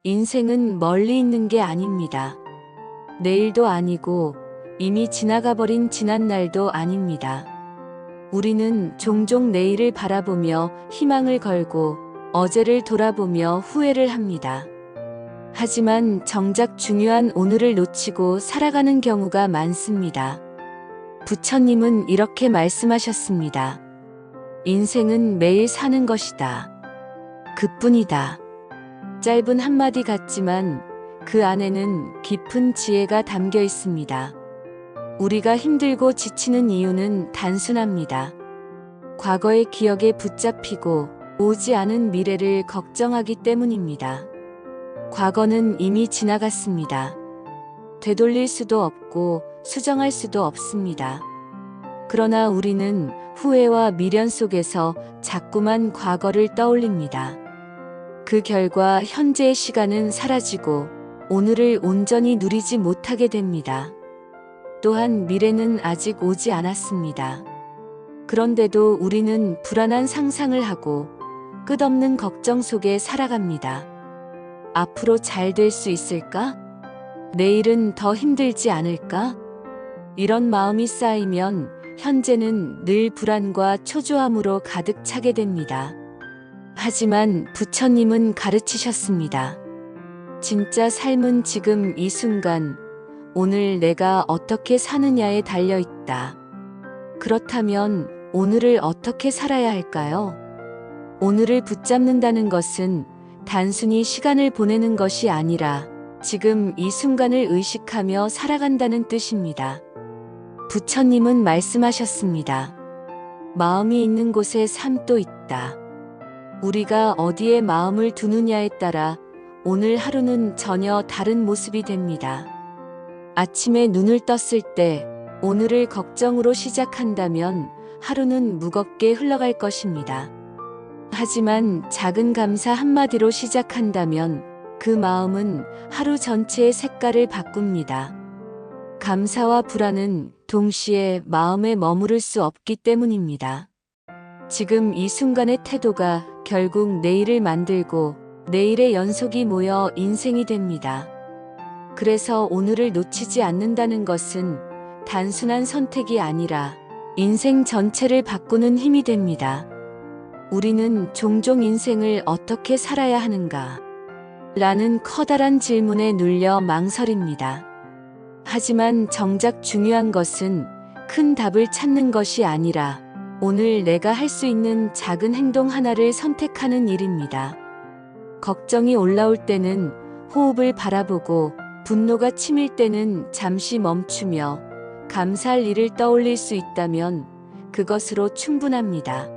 인생은 멀리 있는 게 아닙니다. 내일도 아니고 이미 지나가버린 지난날도 아닙니다. 우리는 종종 내일을 바라보며 희망을 걸고 어제를 돌아보며 후회를 합니다. 하지만 정작 중요한 오늘을 놓치고 살아가는 경우가 많습니다. 부처님은 이렇게 말씀하셨습니다. 인생은 매일 사는 것이다. 그뿐이다. 짧은 한마디 같지만 그 안에는 깊은 지혜가 담겨 있습니다. 우리가 힘들고 지치는 이유는 단순합니다. 과거의 기억에 붙잡히고 오지 않은 미래를 걱정하기 때문입니다. 과거는 이미 지나갔습니다. 되돌릴 수도 없고 수정할 수도 없습니다. 그러나 우리는 후회와 미련 속에서 자꾸만 과거를 떠올립니다. 그 결과 현재의 시간은 사라지고 오늘을 온전히 누리지 못하게 됩니다. 또한 미래는 아직 오지 않았습니다. 그런데도 우리는 불안한 상상을 하고 끝없는 걱정 속에 살아갑니다. 앞으로 잘 될 수 있을까? 내일은 더 힘들지 않을까? 이런 마음이 쌓이면 현재는 늘 불안과 초조함으로 가득 차게 됩니다. 하지만 부처님은 가르치셨습니다. 진짜 삶은 지금 이 순간, 오늘 내가 어떻게 사느냐에 달려 있다. 그렇다면 오늘을 어떻게 살아야 할까요? 오늘을 붙잡는다는 것은 단순히 시간을 보내는 것이 아니라 지금 이 순간을 의식하며 살아간다는 뜻입니다. 부처님은 말씀하셨습니다. 마음이 있는 곳에 삶도 있다. 우리가 어디에 마음을 두느냐에 따라 오늘 하루는 전혀 다른 모습이 됩니다. 아침에 눈을 떴을 때 오늘을 걱정으로 시작한다면 하루는 무겁게 흘러갈 것입니다. 하지만 작은 감사 한마디로 시작한다면 그 마음은 하루 전체의 색깔을 바꿉니다. 감사와 불안은 동시에 마음에 머무를 수 없기 때문입니다. 지금 이 순간의 태도가 결국 내일을 만들고 내일의 연속이 모여 인생이 됩니다. 그래서 오늘을 놓치지 않는다는 것은 단순한 선택이 아니라 인생 전체를 바꾸는 힘이 됩니다. 우리는 종종 인생을 어떻게 살아야 하는가? 라는 커다란 질문에 눌려 망설입니다. 하지만 정작 중요한 것은 큰 답을 찾는 것이 아니라 오늘 내가 할 수 있는 작은 행동 하나를 선택하는 일입니다. 걱정이 올라올 때는 호흡을 바라보고 분노가 치밀 때는 잠시 멈추며 감사할 일을 떠올릴 수 있다면 그것으로 충분합니다.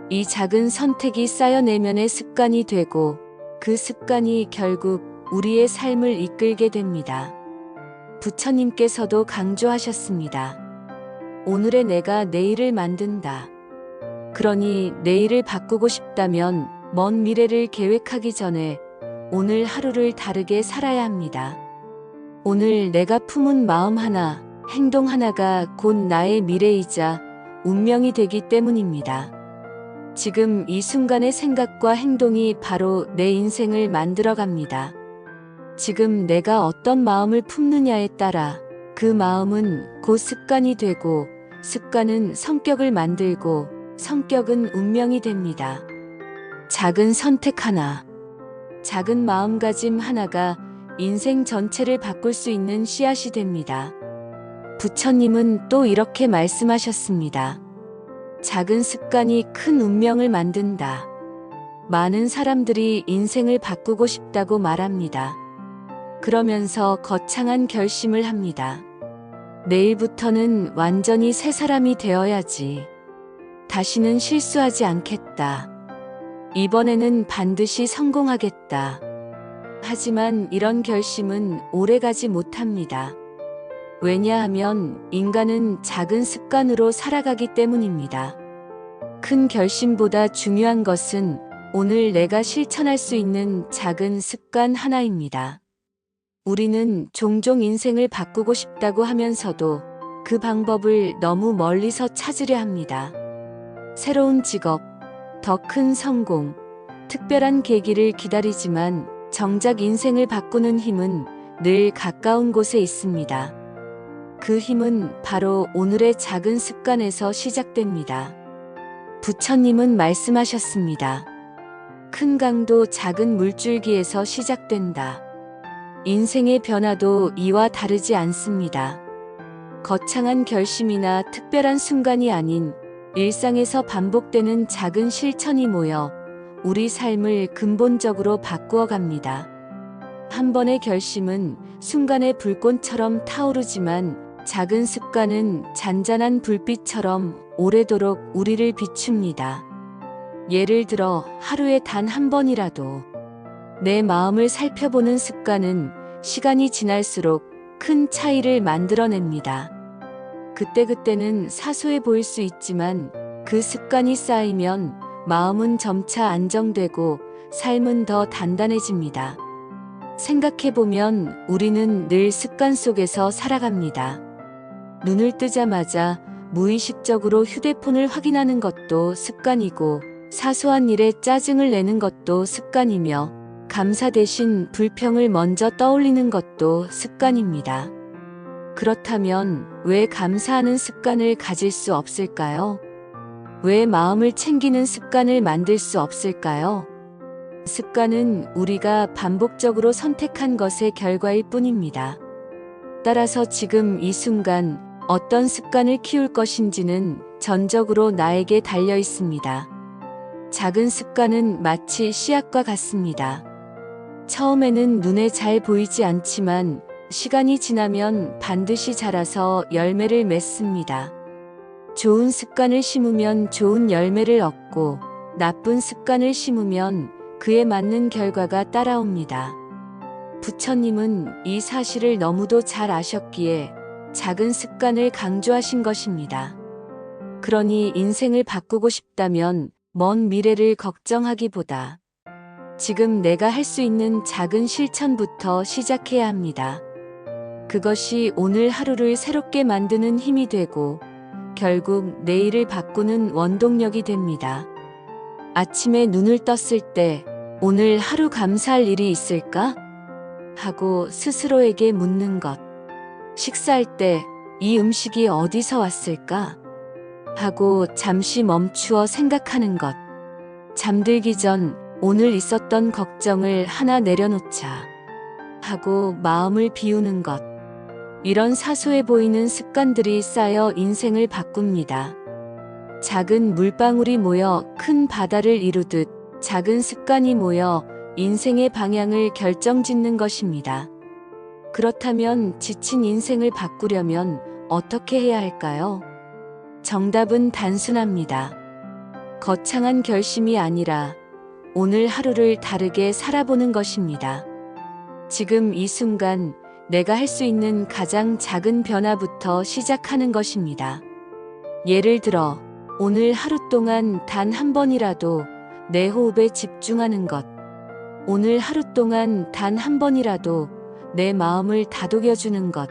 이 작은 선택이 쌓여 내면의 습관이 되고 그 습관이 결국 우리의 삶을 이끌게 됩니다. 부처님께서도 강조하셨습니다. 오늘의 내가 내일을 만든다. 그러니 내일을 바꾸고 싶다면 먼 미래를 계획하기 전에 오늘 하루를 다르게 살아야 합니다. 오늘 내가 품은 마음 하나, 행동 하나가 곧 나의 미래이자 운명이 되기 때문입니다. 지금 이 순간의 생각과 행동이 바로 내 인생을 만들어갑니다. 지금 내가 어떤 마음을 품느냐에 따라 그 마음은 곧 습관이 되고 습관은 성격을 만들고 성격은 운명이 됩니다. 작은 선택 하나, 작은 마음가짐 하나가 인생 전체를 바꿀 수 있는 씨앗이 됩니다. 부처님은 또 이렇게 말씀하셨습니다. 작은 습관이 큰 운명을 만든다. 많은 사람들이 인생을 바꾸고 싶다고 말합니다. 그러면서 거창한 결심을 합니다. 내일부터는 완전히 새 사람이 되어야지. 다시는 실수하지 않겠다. 이번에는 반드시 성공하겠다. 하지만 이런 결심은 오래가지 못합니다. 왜냐하면 인간은 작은 습관으로 살아가기 때문입니다. 큰 결심보다 중요한 것은 오늘 내가 실천할 수 있는 작은 습관 하나입니다. 우리는 종종 인생을 바꾸고 싶다고 하면서도 그 방법을 너무 멀리서 찾으려 합니다. 새로운 직업, 더 큰 성공, 특별한 계기를 기다리지만 정작 인생을 바꾸는 힘은 늘 가까운 곳에 있습니다. 그 힘은 바로 오늘의 작은 습관에서 시작됩니다. 부처님은 말씀하셨습니다. 큰 강도 작은 물줄기에서 시작된다. 인생의 변화도 이와 다르지 않습니다. 거창한 결심이나 특별한 순간이 아닌 일상에서 반복되는 작은 실천이 모여 우리 삶을 근본적으로 바꾸어 갑니다. 한 번의 결심은 순간의 불꽃처럼 타오르지만 작은 습관은 잔잔한 불빛처럼 오래도록 우리를 비춥니다. 예를 들어 하루에 단 한 번이라도 내 마음을 살펴보는 습관은 시간이 지날수록 큰 차이를 만들어냅니다. 그때그때는 사소해 보일 수 있지만 그 습관이 쌓이면 마음은 점차 안정되고 삶은 더 단단해집니다. 생각해보면 우리는 늘 습관 속에서 살아갑니다. 눈을 뜨자마자 무의식적으로 휴대폰을 확인하는 것도 습관이고 사소한 일에 짜증을 내는 것도 습관이며 감사 대신 불평을 먼저 떠올리는 것도 습관입니다. 그렇다면 왜 감사하는 습관을 가질 수 없을까요? 왜 마음을 챙기는 습관을 만들 수 없을까요? 습관은 우리가 반복적으로 선택한 것의 결과일 뿐입니다. 따라서 지금 이 순간 어떤 습관을 키울 것인지는 전적으로 나에게 달려 있습니다. 작은 습관은 마치 씨앗과 같습니다. 처음에는 눈에 잘 보이지 않지만 시간이 지나면 반드시 자라서 열매를 맺습니다. 좋은 습관을 심으면 좋은 열매를 얻고 나쁜 습관을 심으면 그에 맞는 결과가 따라옵니다. 부처님은 이 사실을 너무도 잘 아셨기에 작은 습관을 강조하신 것입니다. 그러니 인생을 바꾸고 싶다면 먼 미래를 걱정하기보다 지금 내가 할 수 있는 작은 실천부터 시작해야 합니다. 그것이 오늘 하루를 새롭게 만드는 힘이 되고 결국 내일을 바꾸는 원동력이 됩니다. 아침에 눈을 떴을 때 오늘 하루 감사할 일이 있을까? 하고 스스로에게 묻는 것. 식사할 때 이 음식이 어디서 왔을까? 하고 잠시 멈추어 생각하는 것. 잠들기 전 오늘 있었던 걱정을 하나 내려놓자 하고 마음을 비우는 것. 이런 사소해 보이는 습관들이 쌓여 인생을 바꿉니다. 작은 물방울이 모여 큰 바다를 이루듯 작은 습관이 모여 인생의 방향을 결정짓는 것입니다. 그렇다면 지친 인생을 바꾸려면 어떻게 해야 할까요? 정답은 단순합니다. 거창한 결심이 아니라 오늘 하루를 다르게 살아보는 것입니다. 지금 이 순간 내가 할 수 있는 가장 작은 변화부터 시작하는 것입니다. 예를 들어 오늘 하루 동안 단 한 번이라도 내 호흡에 집중하는 것. 오늘 하루 동안 단 한 번이라도 내 마음을 다독여주는 것.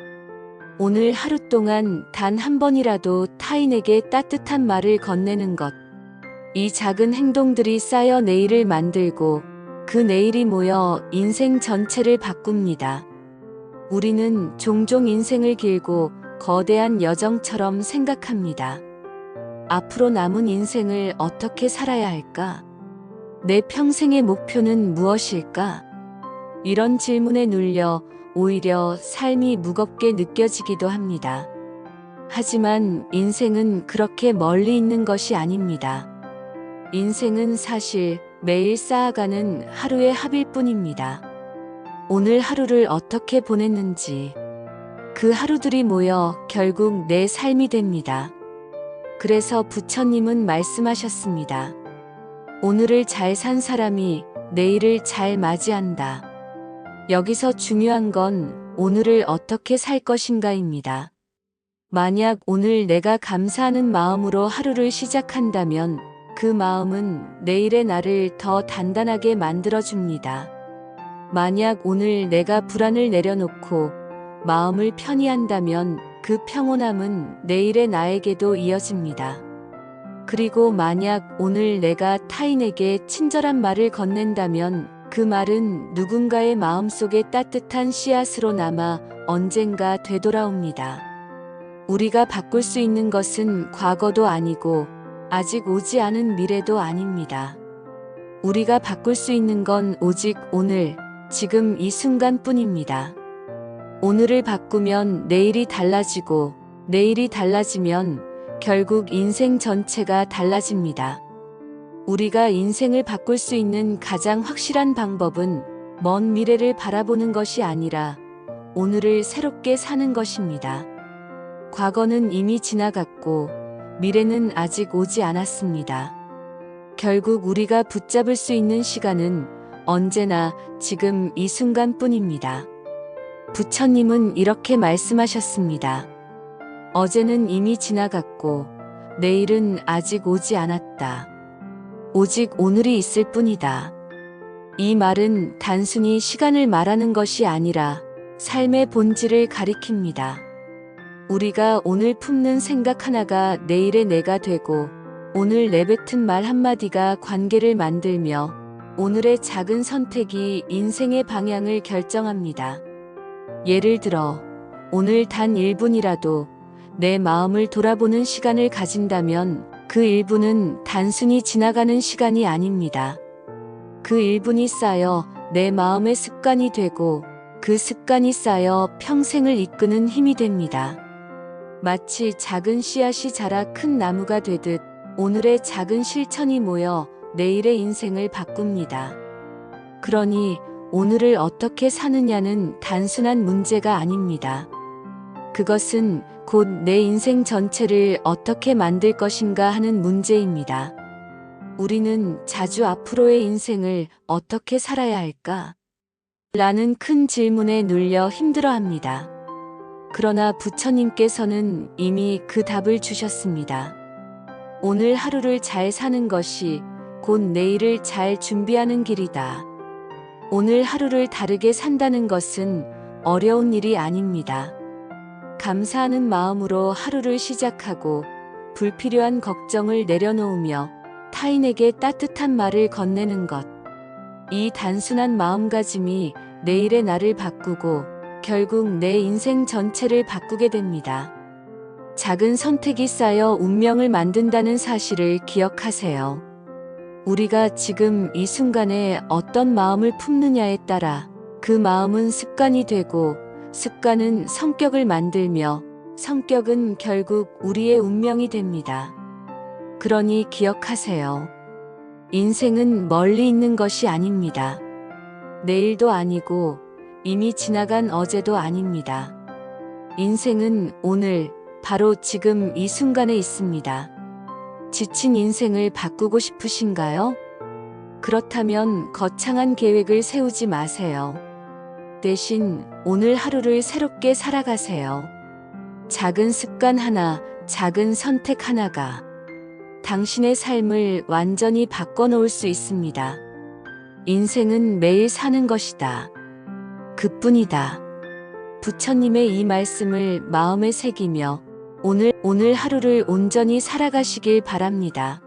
오늘 하루 동안 단 한 번이라도 타인에게 따뜻한 말을 건네는 것. 이 작은 행동들이 쌓여 내일을 만들고 그 내일이 모여 인생 전체를 바꿉니다. 우리는 종종 인생을 길고 거대한 여정처럼 생각합니다. 앞으로 남은 인생을 어떻게 살아야 할까? 내 평생의 목표는 무엇일까? 이런 질문에 눌려 오히려 삶이 무겁게 느껴지기도 합니다. 하지만 인생은 그렇게 멀리 있는 것이 아닙니다. 인생은 사실 매일 쌓아가는 하루의 합일 뿐입니다. 오늘 하루를 어떻게 보냈는지 그 하루들이 모여 결국 내 삶이 됩니다. 그래서 부처님은 말씀하셨습니다. 오늘을 잘 산 사람이 내일을 잘 맞이한다. 여기서 중요한 건 오늘을 어떻게 살 것인가입니다. 만약 오늘 내가 감사하는 마음으로 하루를 시작한다면 그 마음은 내일의 나를 더 단단하게 만들어줍니다. 만약 오늘 내가 불안을 내려놓고 마음을 편히 한다면 그 평온함은 내일의 나에게도 이어집니다. 그리고 만약 오늘 내가 타인에게 친절한 말을 건넨다면 그 말은 누군가의 마음속에 따뜻한 씨앗으로 남아 언젠가 되돌아옵니다. 우리가 바꿀 수 있는 것은 과거도 아니고 아직 오지 않은 미래도 아닙니다. 우리가 바꿀 수 있는 건 오직 오늘, 지금 이 순간뿐입니다. 오늘을 바꾸면 내일이 달라지고 내일이 달라지면 결국 인생 전체가 달라집니다. 우리가 인생을 바꿀 수 있는 가장 확실한 방법은 먼 미래를 바라보는 것이 아니라 오늘을 새롭게 사는 것입니다. 과거는 이미 지나갔고 미래는 아직 오지 않았습니다. 결국 우리가 붙잡을 수 있는 시간은 언제나 지금 이 순간뿐입니다. 부처님은 이렇게 말씀하셨습니다. 어제는 이미 지나갔고 내일은 아직 오지 않았다. 오직 오늘이 있을 뿐이다. 이 말은 단순히 시간을 말하는 것이 아니라 삶의 본질을 가리킵니다. 우리가 오늘 품는 생각 하나가 내일의 내가 되고 오늘 내뱉은 말 한마디가 관계를 만들며 오늘의 작은 선택이 인생의 방향을 결정합니다. 예를 들어 오늘 단 1분이라도 내 마음을 돌아보는 시간을 가진다면 그 1분은 단순히 지나가는 시간이 아닙니다. 그 1분이 쌓여 내 마음의 습관이 되고 그 습관이 쌓여 평생을 이끄는 힘이 됩니다. 마치 작은 씨앗이 자라 큰 나무가 되듯 오늘의 작은 실천이 모여 내일의 인생을 바꿉니다. 그러니 오늘을 어떻게 사느냐는 단순한 문제가 아닙니다. 그것은 곧 내 인생 전체를 어떻게 만들 것인가 하는 문제입니다. 우리는 자주 앞으로의 인생을 어떻게 살아야 할까? 라는 큰 질문에 눌려 힘들어합니다. 그러나 부처님께서는 이미 그 답을 주셨습니다. 오늘 하루를 잘 사는 것이 곧 내일을 잘 준비하는 길이다. 오늘 하루를 다르게 산다는 것은 어려운 일이 아닙니다. 감사하는 마음으로 하루를 시작하고 불필요한 걱정을 내려놓으며 타인에게 따뜻한 말을 건네는 것. 이 단순한 마음가짐이 내일의 나를 바꾸고 결국 내 인생 전체를 바꾸게 됩니다. 작은 선택이 쌓여 운명을 만든다는 사실을 기억하세요. 우리가 지금 이 순간에 어떤 마음을 품느냐에 따라 그 마음은 습관이 되고 습관은 성격을 만들며 성격은 결국 우리의 운명이 됩니다. 그러니 기억하세요. 인생은 멀리 있는 것이 아닙니다. 내일도 아니고 이미 지나간 어제도 아닙니다. 인생은 오늘, 바로 지금 이 순간에 있습니다. 지친 인생을 바꾸고 싶으신가요? 그렇다면 거창한 계획을 세우지 마세요. 대신 오늘 하루를 새롭게 살아가세요. 작은 습관 하나, 작은 선택 하나가 당신의 삶을 완전히 바꿔놓을 수 있습니다. 인생은 매일 사는 것이다. 그뿐이다. 부처님의 이 말씀을 마음에 새기며 오늘 하루를 온전히 살아가시길 바랍니다.